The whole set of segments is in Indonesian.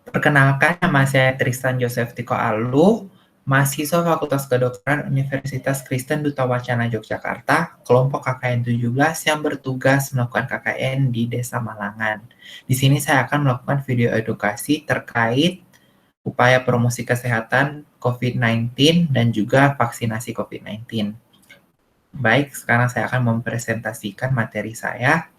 Perkenalkan, nama saya Tristan Joseph Tiko Alu, mahasiswa Fakultas Kedokteran Universitas Kristen Duta Wacana Yogyakarta, kelompok KKN 17 yang bertugas melakukan KKN di Desa Malangan. Di sini saya akan melakukan video edukasi terkait upaya promosi kesehatan COVID-19 dan juga vaksinasi COVID-19. Baik, sekarang saya akan mempresentasikan materi saya.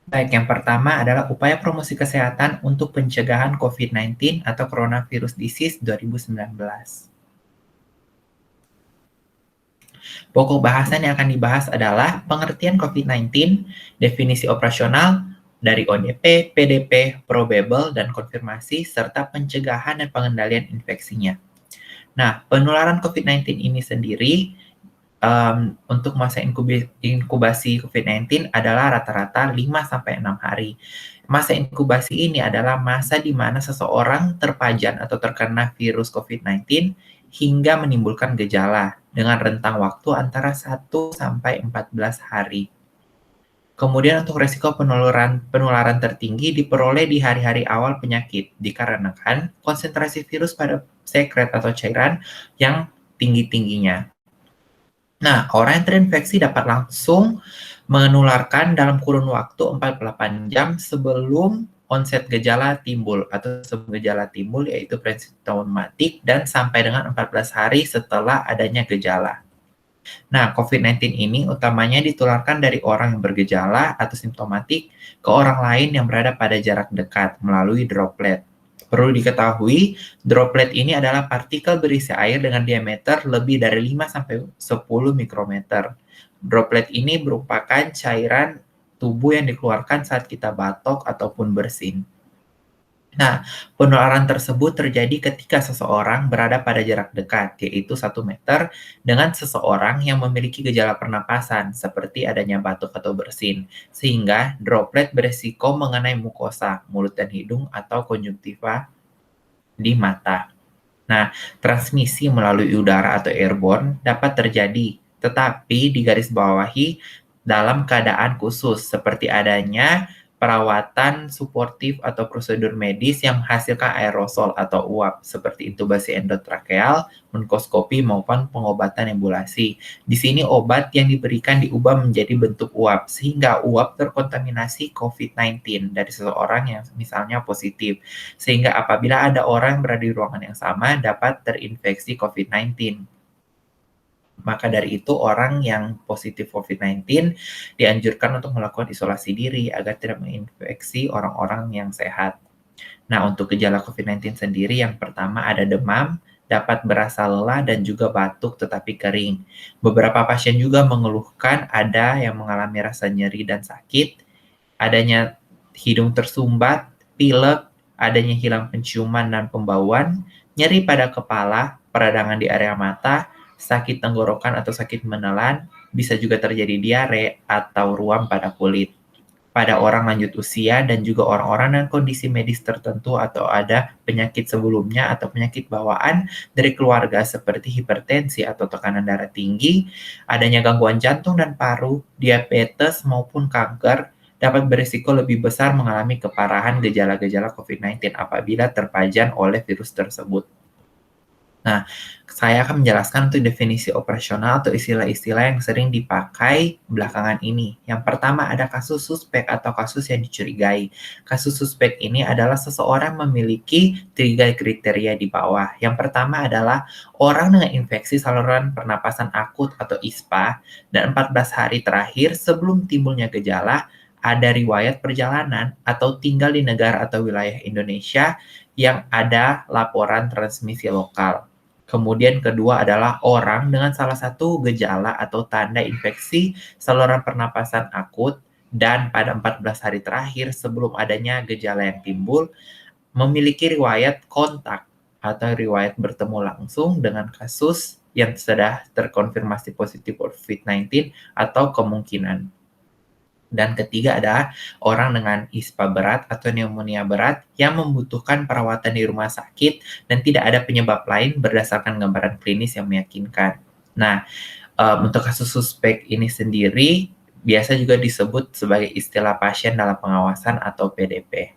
Baik, yang pertama adalah upaya promosi kesehatan untuk pencegahan COVID-19 atau Coronavirus Disease 2019. Pokok bahasan yang akan dibahas adalah pengertian COVID-19, definisi operasional dari ODP, PDP, probable, dan konfirmasi, serta pencegahan dan pengendalian infeksinya. Nah, penularan COVID-19 ini sendiri untuk masa inkubasi COVID-19 adalah rata-rata 5-6 hari. Masa inkubasi ini adalah masa di mana seseorang terpajan atau terkena virus COVID-19 hingga menimbulkan gejala dengan rentang waktu antara 1-14 hari. Kemudian untuk resiko penularan tertinggi diperoleh di hari-hari awal penyakit, dikarenakan konsentrasi virus pada sekret atau cairan yang tinggi-tingginya. Nah, orang yang terinfeksi dapat langsung menularkan dalam kurun waktu 48 jam sebelum onset gejala timbul atau sebelum gejala timbul, yaitu presimptomatik, dan sampai dengan 14 hari setelah adanya gejala. Nah, COVID-19 ini utamanya ditularkan dari orang yang bergejala atau simptomatik ke orang lain yang berada pada jarak dekat melalui droplet. Perlu diketahui, droplet ini adalah partikel berisi air dengan diameter lebih dari 5-10 mikrometer. Droplet ini merupakan cairan tubuh yang dikeluarkan saat kita batuk ataupun bersin. Nah, penularan tersebut terjadi ketika seseorang berada pada jarak dekat, yaitu 1 meter, dengan seseorang yang memiliki gejala pernapasan, seperti adanya batuk atau bersin, sehingga droplet beresiko mengenai mukosa, mulut dan hidung, atau konjungtiva di mata. Nah, transmisi melalui udara atau airborne dapat terjadi, tetapi digarisbawahi dalam keadaan khusus, seperti adanya perawatan suportif atau prosedur medis yang menghasilkan aerosol atau uap, seperti intubasi endotrakeal, bronkoskopi, maupun pengobatan nebulasi. Di sini obat yang diberikan diubah menjadi bentuk uap, sehingga uap terkontaminasi COVID-19 dari seseorang yang misalnya positif. Sehingga apabila ada orang yang berada di ruangan yang sama dapat terinfeksi COVID-19. Maka dari itu orang yang positif COVID-19 dianjurkan untuk melakukan isolasi diri agar tidak menginfeksi orang-orang yang sehat. Nah, untuk gejala COVID-19 sendiri yang pertama ada demam, dapat berasa lelah dan juga batuk tetapi kering. Beberapa pasien juga mengeluhkan ada yang mengalami rasa nyeri dan sakit, adanya hidung tersumbat, pilek, adanya hilang penciuman dan pembauan, nyeri pada kepala, peradangan di area mata, sakit tenggorokan atau sakit menelan, bisa juga terjadi diare atau ruam pada kulit. Pada orang lanjut usia dan juga orang-orang dengan kondisi medis tertentu atau ada penyakit sebelumnya atau penyakit bawaan dari keluarga seperti hipertensi atau tekanan darah tinggi, adanya gangguan jantung dan paru, diabetes maupun kanker, dapat berisiko lebih besar mengalami keparahan gejala-gejala COVID-19 apabila terpajan oleh virus tersebut. Nah, saya akan menjelaskan untuk definisi operasional atau istilah-istilah yang sering dipakai belakangan ini. Yang pertama ada kasus suspek atau kasus yang dicurigai. Kasus suspek ini adalah seseorang memiliki 3 kriteria di bawah. Yang pertama adalah orang dengan infeksi saluran pernapasan akut atau ISPA dan 14 hari terakhir sebelum timbulnya gejala ada riwayat perjalanan atau tinggal di negara atau wilayah Indonesia yang ada laporan transmisi lokal. Kemudian kedua adalah orang dengan salah satu gejala atau tanda infeksi saluran pernapasan akut dan pada 14 hari terakhir sebelum adanya gejala yang timbul memiliki riwayat kontak atau riwayat bertemu langsung dengan kasus yang sudah terkonfirmasi positif COVID-19 atau kemungkinan. Dan ketiga adalah orang dengan ISPA berat atau pneumonia berat yang membutuhkan perawatan di rumah sakit dan tidak ada penyebab lain berdasarkan gambaran klinis yang meyakinkan. Nah, untuk kasus suspek ini sendiri biasa juga disebut sebagai istilah pasien dalam pengawasan atau PDP.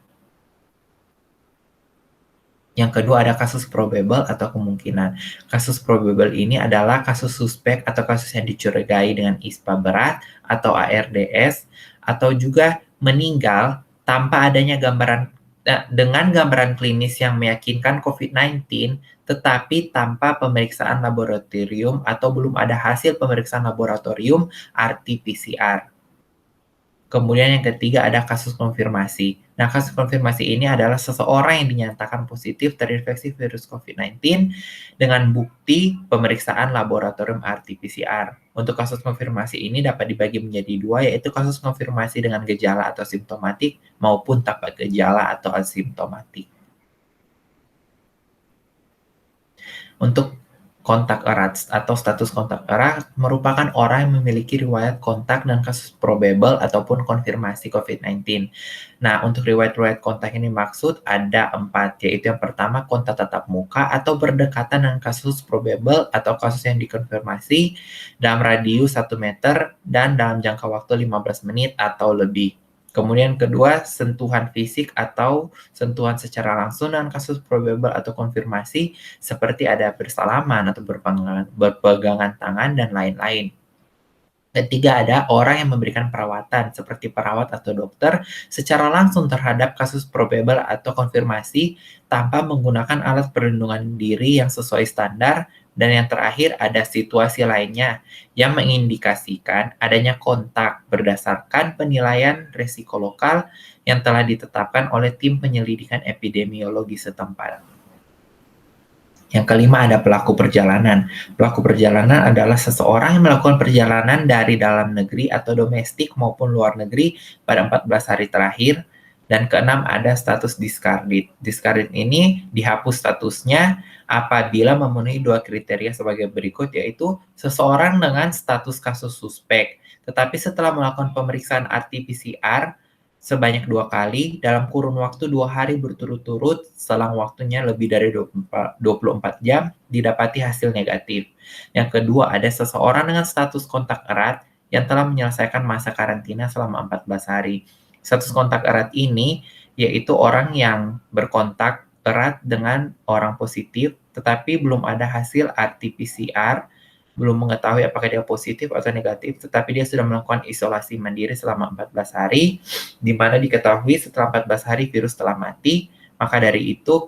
Yang kedua ada kasus probable atau kemungkinan. Kasus probable ini adalah kasus suspek atau kasus yang dicurigai dengan ISPA berat atau ARDS, atau juga meninggal tanpa adanya dengan gambaran klinis yang meyakinkan COVID-19, tetapi tanpa pemeriksaan laboratorium atau belum ada hasil pemeriksaan laboratorium RT-PCR. Kemudian yang ketiga ada kasus konfirmasi. Nah, kasus konfirmasi ini adalah seseorang yang dinyatakan positif terinfeksi virus COVID-19 dengan bukti pemeriksaan laboratorium RT-PCR. Untuk kasus konfirmasi ini dapat dibagi menjadi dua, yaitu kasus konfirmasi dengan gejala atau simptomatik maupun tanpa gejala atau asimptomatik. Untuk kontak erat atau status kontak erat merupakan orang yang memiliki riwayat kontak dan kasus probable ataupun konfirmasi COVID-19. Nah, untuk riwayat-riwayat kontak ini maksud ada 4, yaitu yang pertama kontak tatap muka atau berdekatan dengan kasus probable atau kasus yang dikonfirmasi dalam radius 1 meter dan dalam jangka waktu 15 menit atau lebih. Kemudian kedua, sentuhan fisik atau sentuhan secara langsung dengan kasus probable atau konfirmasi seperti ada bersalaman atau berpegangan tangan dan lain-lain. Ketiga, ada orang yang memberikan perawatan seperti perawat atau dokter secara langsung terhadap kasus probable atau konfirmasi tanpa menggunakan alat perlindungan diri yang sesuai standar. Dan yang terakhir ada situasi lainnya yang mengindikasikan adanya kontak berdasarkan penilaian risiko lokal yang telah ditetapkan oleh tim penyelidikan epidemiologi setempat. Yang kelima ada pelaku perjalanan. Pelaku perjalanan adalah seseorang yang melakukan perjalanan dari dalam negeri atau domestik maupun luar negeri pada 14 hari terakhir. Dan keenam ada status discarded. Discarded ini dihapus statusnya apabila memenuhi 2 kriteria sebagai berikut, yaitu seseorang dengan status kasus suspek, tetapi setelah melakukan pemeriksaan RT-PCR sebanyak 2 kali dalam kurun waktu 2 hari berturut-turut, selang waktunya lebih dari 24 jam, didapati hasil negatif. Yang kedua, ada seseorang dengan status kontak erat yang telah menyelesaikan masa karantina selama 14 hari. Status kontak erat ini yaitu orang yang berkontak erat dengan orang positif, tetapi belum ada hasil RT-PCR, belum mengetahui apakah dia positif atau negatif, tetapi dia sudah melakukan isolasi mandiri selama 14 hari, di mana diketahui setelah 14 hari virus telah mati, maka dari itu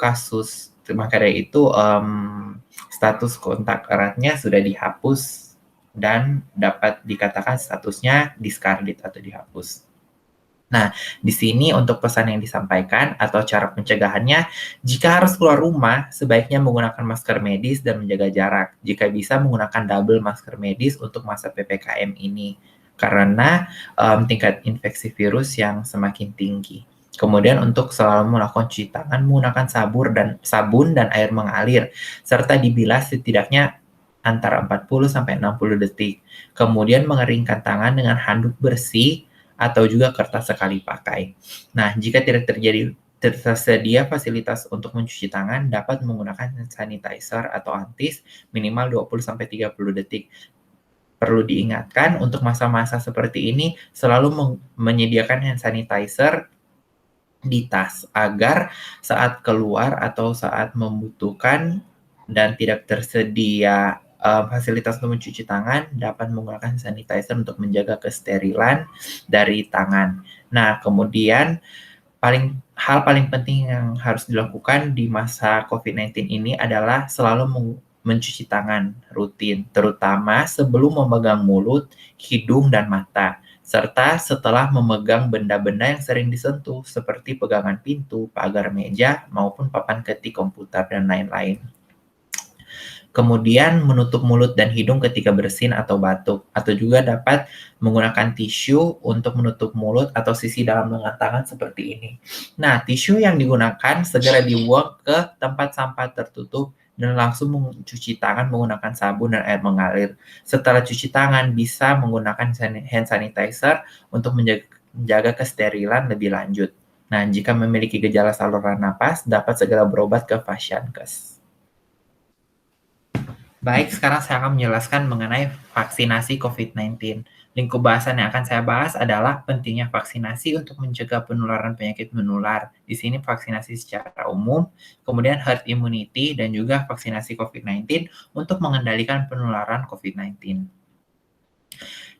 status kontak eratnya sudah dihapus dan dapat dikatakan statusnya discarded atau dihapus. Nah, di sini untuk pesan yang disampaikan atau cara pencegahannya, jika harus keluar rumah, sebaiknya menggunakan masker medis dan menjaga jarak. Jika bisa, menggunakan double masker medis untuk masa PPKM ini, karena tingkat infeksi virus yang semakin tinggi. Kemudian untuk selalu melakukan cuci tangan menggunakan sabun dan air mengalir, serta dibilas setidaknya antara 40-60 detik. Kemudian mengeringkan tangan dengan handuk bersih atau juga kertas sekali pakai. Nah, jika tidak tersedia fasilitas untuk mencuci tangan, dapat menggunakan hand sanitizer atau antis minimal 20-30 detik. Perlu diingatkan untuk masa-masa seperti ini selalu menyediakan hand sanitizer di tas agar saat keluar atau saat membutuhkan dan tidak tersedia fasilitas untuk mencuci tangan, dapat menggunakan sanitizer untuk menjaga kesterilan dari tangan. Nah, kemudian hal paling penting yang harus dilakukan di masa COVID-19 ini adalah selalu mencuci tangan rutin, terutama sebelum memegang mulut, hidung, dan mata, serta setelah memegang benda-benda yang sering disentuh, seperti pegangan pintu, pagar meja, maupun papan ketik komputer, dan lain-lain. Kemudian menutup mulut dan hidung ketika bersin atau batuk, atau juga dapat menggunakan tisu untuk menutup mulut atau sisi dalam lengan tangan seperti ini. Nah, tisu yang digunakan segera dibuang ke tempat sampah tertutup dan langsung mencuci tangan menggunakan sabun dan air mengalir. Setelah cuci tangan, bisa menggunakan hand sanitizer untuk menjaga kesterilan lebih lanjut. Nah, jika memiliki gejala saluran napas, dapat segera berobat ke Fashiankes. Baik, sekarang saya akan menjelaskan mengenai vaksinasi COVID-19. Lingkup bahasan yang akan saya bahas adalah pentingnya vaksinasi untuk mencegah penularan penyakit menular. Di sini vaksinasi secara umum, kemudian herd immunity, dan juga vaksinasi COVID-19 untuk mengendalikan penularan COVID-19.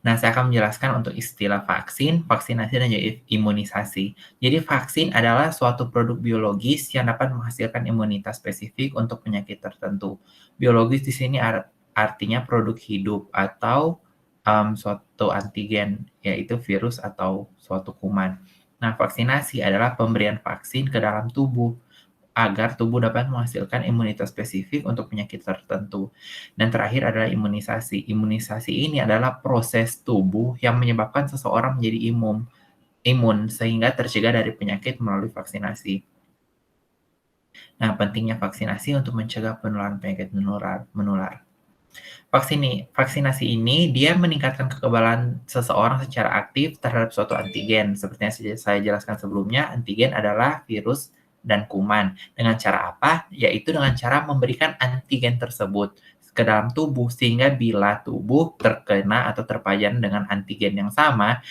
Nah, saya akan menjelaskan untuk istilah vaksin, vaksinasi, dan juga imunisasi. Jadi, vaksin adalah suatu produk biologis yang dapat menghasilkan imunitas spesifik untuk penyakit tertentu. Biologis di sini artinya produk hidup atau suatu antigen, yaitu virus atau suatu kuman. Nah, vaksinasi adalah pemberian vaksin ke dalam tubuh agar tubuh dapat menghasilkan imunitas spesifik untuk penyakit tertentu. Dan terakhir adalah imunisasi. Imunisasi ini adalah proses tubuh yang menyebabkan seseorang menjadi imun sehingga tercegah dari penyakit melalui vaksinasi. Nah, pentingnya vaksinasi untuk mencegah penularan penyakit menular. Vaksinasi ini dia meningkatkan kekebalan seseorang secara aktif terhadap suatu antigen. Seperti yang saya jelaskan sebelumnya, antigen adalah virus dan kuman. Dengan cara apa? Yaitu dengan cara memberikan antigen tersebut ke dalam tubuh, sehingga bila tubuh terkena atau terpajan dengan antigen yang sama,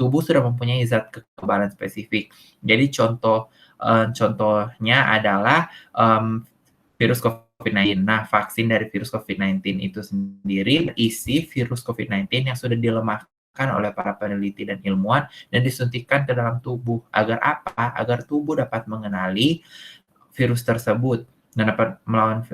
tubuh sudah mempunyai zat kekebalan spesifik. Jadi contohnya adalah, virus COVID-19. Nah, vaksin dari virus COVID-19 itu sendiri berisi virus COVID-19 yang sudah dilemahkan oleh para peneliti dan ilmuwan dan disuntikkan ke dalam tubuh. Agar apa? Agar tubuh dapat mengenali virus tersebut dan dapat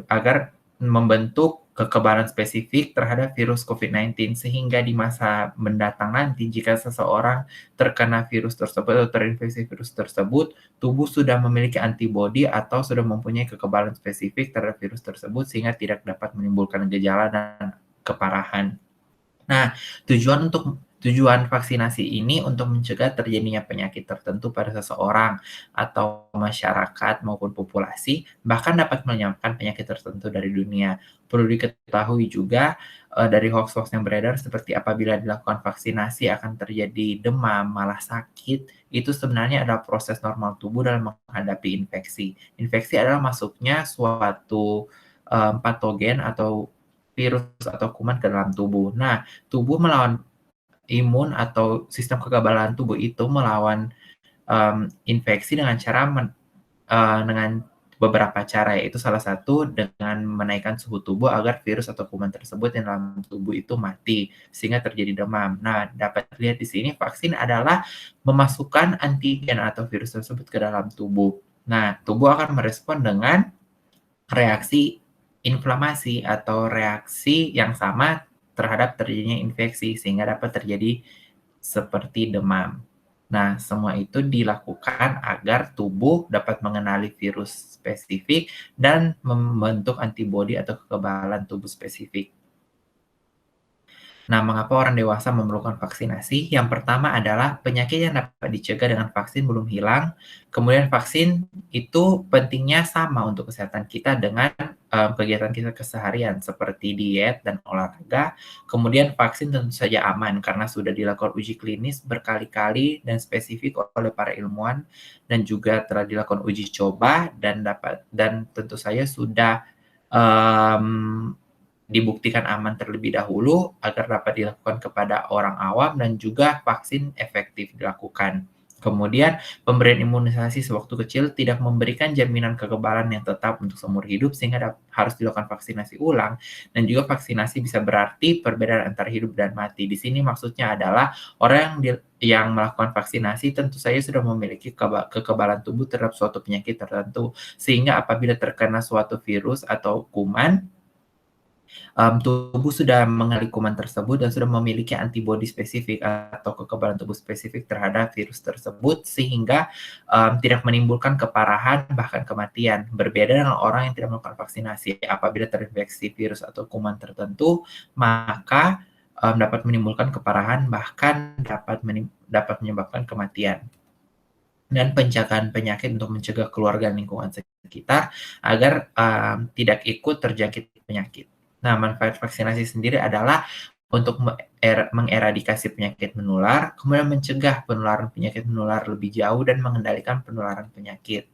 agar membentuk kekebalan spesifik terhadap virus COVID-19 sehingga di masa mendatang nanti jika seseorang terkena virus tersebut atau terinfeksi virus tersebut, tubuh sudah memiliki antibodi atau sudah mempunyai kekebalan spesifik terhadap virus tersebut sehingga tidak dapat menimbulkan gejala dan keparahan. Nah, tujuan vaksinasi ini untuk mencegah terjadinya penyakit tertentu pada seseorang atau masyarakat maupun populasi, bahkan dapat menyebabkan penyakit tertentu dari dunia. Perlu diketahui juga, dari hoaks-hoaks yang beredar seperti apabila dilakukan vaksinasi akan terjadi demam, malah sakit, itu sebenarnya adalah proses normal tubuh dalam menghadapi infeksi. Infeksi adalah masuknya suatu, patogen atau virus atau kuman ke dalam tubuh. Nah, tubuh melawan imun atau sistem kekebalan tubuh itu melawan, infeksi dengan beberapa cara, yaitu salah satu dengan menaikkan suhu tubuh agar virus atau kuman tersebut yang dalam tubuh itu mati, sehingga terjadi demam. Nah, dapat dilihat di sini vaksin adalah memasukkan antigen atau virus tersebut ke dalam tubuh. Nah, tubuh akan merespon dengan reaksi inflamasi atau reaksi yang sama terhadap terjadinya infeksi, sehingga dapat terjadi seperti demam. Nah, semua itu dilakukan agar tubuh dapat mengenali virus spesifik dan membentuk antibodi atau kekebalan tubuh spesifik. Nah, mengapa orang dewasa memerlukan vaksinasi? Yang pertama adalah penyakit yang dapat dicegah dengan vaksin belum hilang. Kemudian vaksin itu pentingnya sama untuk kesehatan kita dengan kegiatan kita keseharian seperti diet dan olahraga. Kemudian vaksin tentu saja aman karena sudah dilakukan uji klinis berkali-kali dan spesifik oleh para ilmuwan dan juga telah dilakukan uji coba dan tentu saja sudah um, dibuktikan aman terlebih dahulu agar dapat dilakukan kepada orang awam dan juga vaksin efektif dilakukan. Kemudian, pemberian imunisasi sewaktu kecil tidak memberikan jaminan kekebalan yang tetap untuk seumur hidup sehingga harus dilakukan vaksinasi ulang dan juga vaksinasi bisa berarti perbedaan antara hidup dan mati. Di sini maksudnya adalah orang yang melakukan vaksinasi tentu saja sudah memiliki kekebalan tubuh terhadap suatu penyakit tertentu sehingga apabila terkena suatu virus atau kuman tubuh sudah mengenali kuman tersebut dan sudah memiliki antibodi spesifik atau kekebalan tubuh spesifik terhadap virus tersebut sehingga tidak menimbulkan keparahan bahkan kematian. Berbeda dengan orang yang tidak melakukan vaksinasi, apabila terinfeksi virus atau kuman tertentu, maka dapat menimbulkan keparahan bahkan dapat menyebabkan kematian. Dan penjagaan penyakit untuk mencegah keluarga dan lingkungan sekitar agar tidak ikut terjangkit penyakit. Nah, manfaat vaksinasi sendiri adalah untuk mengeradikasi penyakit menular, kemudian mencegah penularan penyakit menular lebih jauh dan mengendalikan penularan penyakit.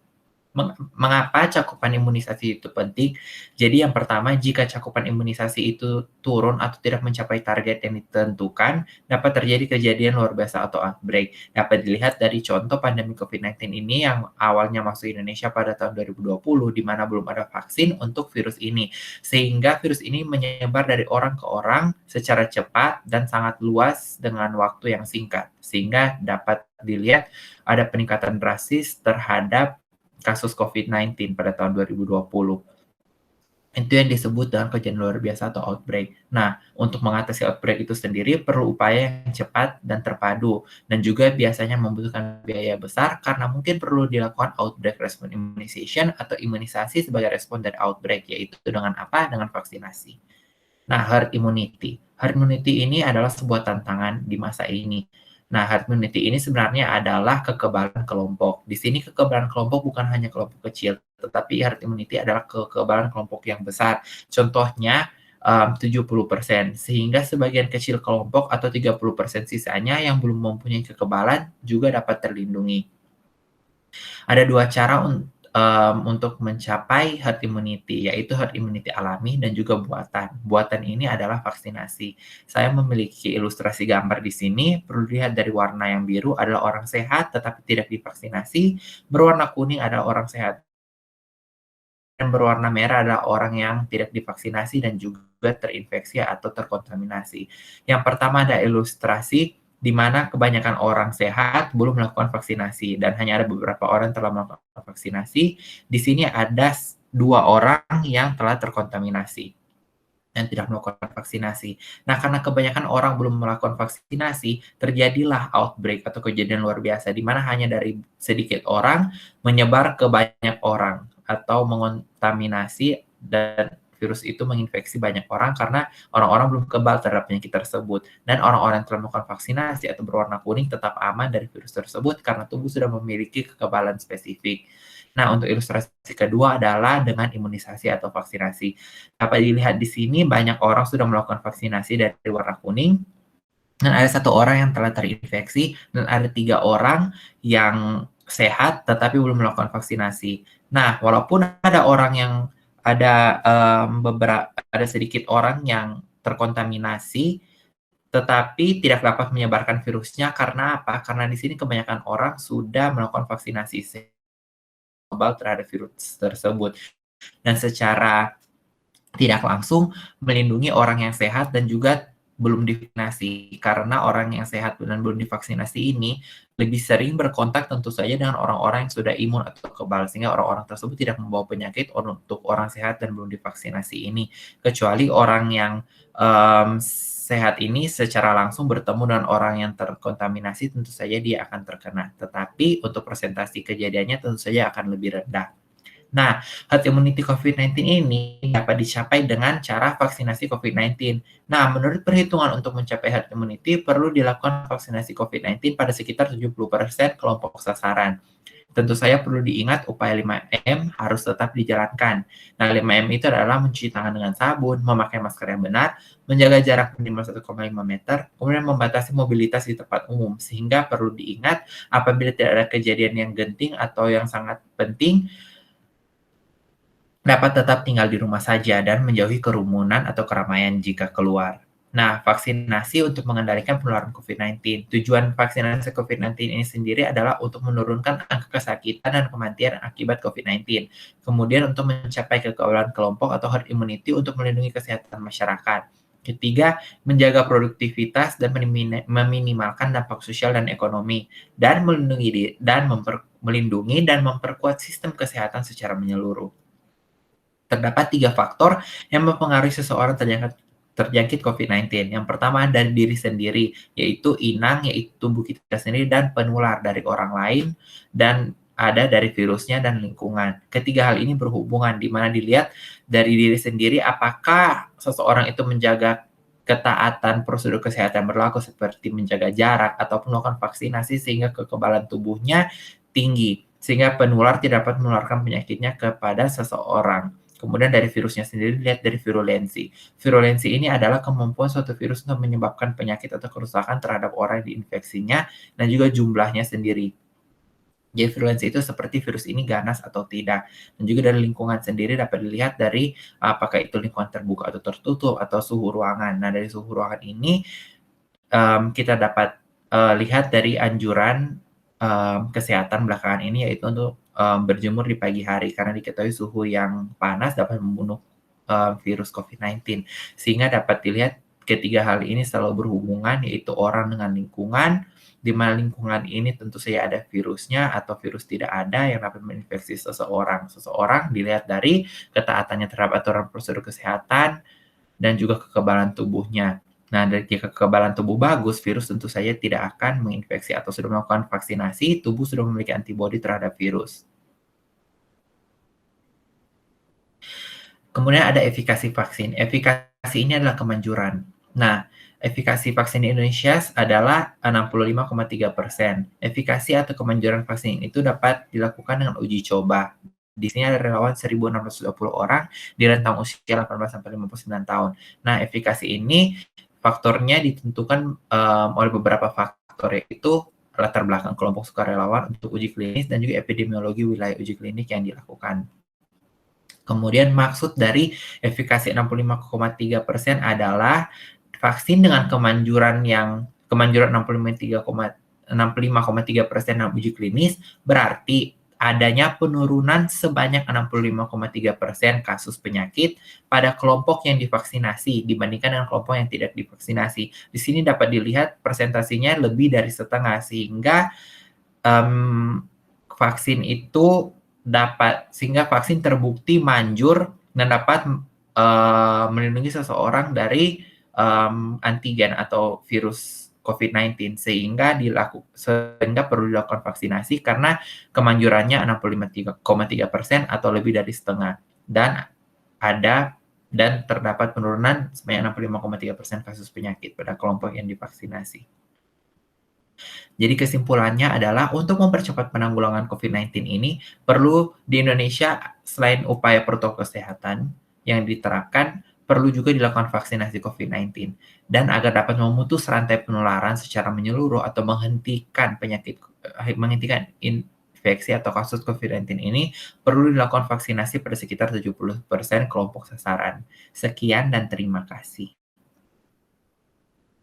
Mengapa cakupan imunisasi itu penting? Jadi yang pertama, jika cakupan imunisasi itu turun atau tidak mencapai target yang ditentukan, dapat terjadi kejadian luar biasa atau outbreak. Dapat dilihat dari contoh pandemi COVID-19 ini yang awalnya masuk Indonesia pada tahun 2020, di mana belum ada vaksin untuk virus ini. Sehingga virus ini menyebar dari orang ke orang secara cepat dan sangat luas dengan waktu yang singkat. Sehingga dapat dilihat ada peningkatan drastis terhadap kasus COVID-19 pada tahun 2020. Itu yang disebut dengan kejadian luar biasa atau outbreak. Nah, untuk mengatasi outbreak itu sendiri perlu upaya yang cepat dan terpadu, dan juga biasanya membutuhkan biaya besar karena mungkin perlu dilakukan outbreak response immunization atau imunisasi sebagai respon dari outbreak, yaitu dengan apa? Dengan vaksinasi. Nah, herd immunity. Herd immunity ini adalah sebuah tantangan di masa ini. Nah, herd immunity ini sebenarnya adalah kekebalan kelompok. Di sini kekebalan kelompok bukan hanya kelompok kecil, tetapi herd immunity adalah kekebalan kelompok yang besar. Contohnya, 70%, sehingga sebagian kecil kelompok atau 30% sisanya yang belum mempunyai kekebalan juga dapat terlindungi. Ada dua cara untuk mencapai herd immunity, yaitu herd immunity alami dan juga buatan. Buatan ini adalah vaksinasi. Saya memiliki ilustrasi gambar di sini, perlu dilihat dari warna yang biru adalah orang sehat tetapi tidak divaksinasi, berwarna kuning adalah orang sehat, dan berwarna merah adalah orang yang tidak divaksinasi dan juga terinfeksi atau terkontaminasi. Yang pertama ada ilustrasi di mana kebanyakan orang sehat belum melakukan vaksinasi dan hanya ada beberapa orang yang telah melakukan vaksinasi. Di sini ada 2 orang yang telah terkontaminasi dan tidak melakukan vaksinasi. Nah, karena kebanyakan orang belum melakukan vaksinasi, terjadilah outbreak atau kejadian luar biasa, di mana hanya dari sedikit orang menyebar ke banyak orang atau mengontaminasi dan virus itu menginfeksi banyak orang karena orang-orang belum kebal terhadap penyakit tersebut. Dan orang-orang yang telah melakukan vaksinasi atau berwarna kuning tetap aman dari virus tersebut karena tubuh sudah memiliki kekebalan spesifik. Nah, untuk ilustrasi kedua adalah dengan imunisasi atau vaksinasi. Dapat dilihat di sini banyak orang sudah melakukan vaksinasi dari warna kuning, dan ada 1 orang yang telah terinfeksi, dan ada 3 orang yang sehat tetapi belum melakukan vaksinasi. Nah, walaupun ada orang yang ada, ada sedikit orang yang terkontaminasi, tetapi tidak dapat menyebarkan virusnya karena apa? Karena di sini kebanyakan orang sudah melakukan vaksinasi kebal terhadap virus tersebut, dan secara tidak langsung melindungi orang yang sehat dan juga belum divaksinasi. Karena orang yang sehat dan belum divaksinasi ini lebih sering berkontak tentu saja dengan orang-orang yang sudah imun atau kebal, sehingga orang-orang tersebut tidak membawa penyakit untuk orang sehat dan belum divaksinasi ini. Kecuali orang yang sehat ini secara langsung bertemu dengan orang yang terkontaminasi, tentu saja dia akan terkena. Tetapi untuk persentase kejadiannya tentu saja akan lebih rendah. Nah, herd immunity COVID-19 ini dapat dicapai dengan cara vaksinasi COVID-19. Nah, menurut perhitungan untuk mencapai herd immunity perlu dilakukan vaksinasi COVID-19 pada sekitar 70% kelompok sasaran. Tentu saja perlu diingat upaya 5M harus tetap dijalankan. Nah, 5M itu adalah mencuci tangan dengan sabun, memakai masker yang benar, menjaga jarak minimal 1,5 meter, kemudian membatasi mobilitas di tempat umum. Sehingga perlu diingat apabila tidak ada kejadian yang genting atau yang sangat penting, dapat tetap tinggal di rumah saja dan menjauhi kerumunan atau keramaian jika keluar. Nah, vaksinasi untuk mengendalikan penularan COVID-19. Tujuan vaksinasi COVID-19 ini sendiri adalah untuk menurunkan angka kesakitan dan kematian akibat COVID-19. Kemudian untuk mencapai kekebalan kelompok atau herd immunity untuk melindungi kesehatan masyarakat. Ketiga, menjaga produktivitas dan meminimalkan dampak sosial dan ekonomi, dan melindungi dan memperkuat sistem kesehatan secara menyeluruh. Terdapat 3 faktor yang mempengaruhi seseorang terjangkit COVID-19. Yang pertama dari diri sendiri, yaitu inang, yaitu tubuh kita sendiri, dan penular dari orang lain, dan ada dari virusnya dan lingkungan. Ketiga hal ini berhubungan, di mana dilihat dari diri sendiri apakah seseorang itu menjaga ketaatan prosedur kesehatan berlaku seperti menjaga jarak ataupun melakukan vaksinasi sehingga kekebalan tubuhnya tinggi, sehingga penular tidak dapat menularkan penyakitnya kepada seseorang. Kemudian dari virusnya sendiri dilihat dari virulensi. Virulensi ini adalah kemampuan suatu virus untuk menyebabkan penyakit atau kerusakan terhadap orang yang diinfeksinya dan juga jumlahnya sendiri. Jadi virulensi itu seperti virus ini ganas atau tidak. Dan juga dari lingkungan sendiri dapat dilihat dari apakah itu lingkungan terbuka atau tertutup atau suhu ruangan. Nah, dari suhu ruangan ini kita dapat lihat dari anjuran kesehatan belakangan ini yaitu untuk berjemur di pagi hari karena diketahui suhu yang panas dapat membunuh virus COVID-19. Sehingga dapat dilihat ketiga hal ini selalu berhubungan yaitu orang dengan lingkungan, di mana lingkungan ini tentu saja ada virusnya atau virus tidak ada yang dapat menginfeksi seseorang. Seseorang dilihat dari ketaatannya terhadap aturan prosedur kesehatan dan juga kekebalan tubuhnya. Nah, dari jika kekebalan tubuh bagus, virus tentu saja tidak akan menginfeksi atau sudah melakukan vaksinasi, tubuh sudah memiliki antibodi terhadap virus. Kemudian ada efikasi vaksin. Efikasi ini adalah kemanjuran. Nah, efikasi vaksin di Indonesia adalah 65,3%. Efikasi atau kemanjuran vaksin itu dapat dilakukan dengan uji coba. Di sini ada relawan 1.620 orang di rentang usia 18 sampai 59 tahun. Nah, efikasi ini faktornya ditentukan oleh beberapa faktor, yaitu latar belakang kelompok sukarelawan untuk uji klinis dan juga epidemiologi wilayah uji klinik yang dilakukan. Kemudian maksud dari efikasi 65,3% adalah vaksin dengan kemanjuran 65,3% dalam uji klinis berarti adanya penurunan sebanyak 65,3% kasus penyakit pada kelompok yang divaksinasi dibandingkan dengan kelompok yang tidak divaksinasi. Di sini dapat dilihat persentasinya lebih dari setengah sehingga sehingga vaksin terbukti manjur dan dapat melindungi seseorang dari antigen atau virus COVID-19 sehingga perlu dilakukan vaksinasi karena kemanjurannya 65,3% atau lebih dari setengah dan terdapat penurunan sebanyak 65,3% kasus penyakit pada kelompok yang divaksinasi. Jadi kesimpulannya adalah untuk mempercepat penanggulangan COVID-19 ini, perlu di Indonesia selain upaya protokol kesehatan yang diterapkan, perlu juga dilakukan vaksinasi COVID-19. Dan agar dapat memutus rantai penularan secara menyeluruh atau menghentikan infeksi atau kasus COVID-19 ini, perlu dilakukan vaksinasi pada sekitar 70% kelompok sasaran. Sekian dan terima kasih.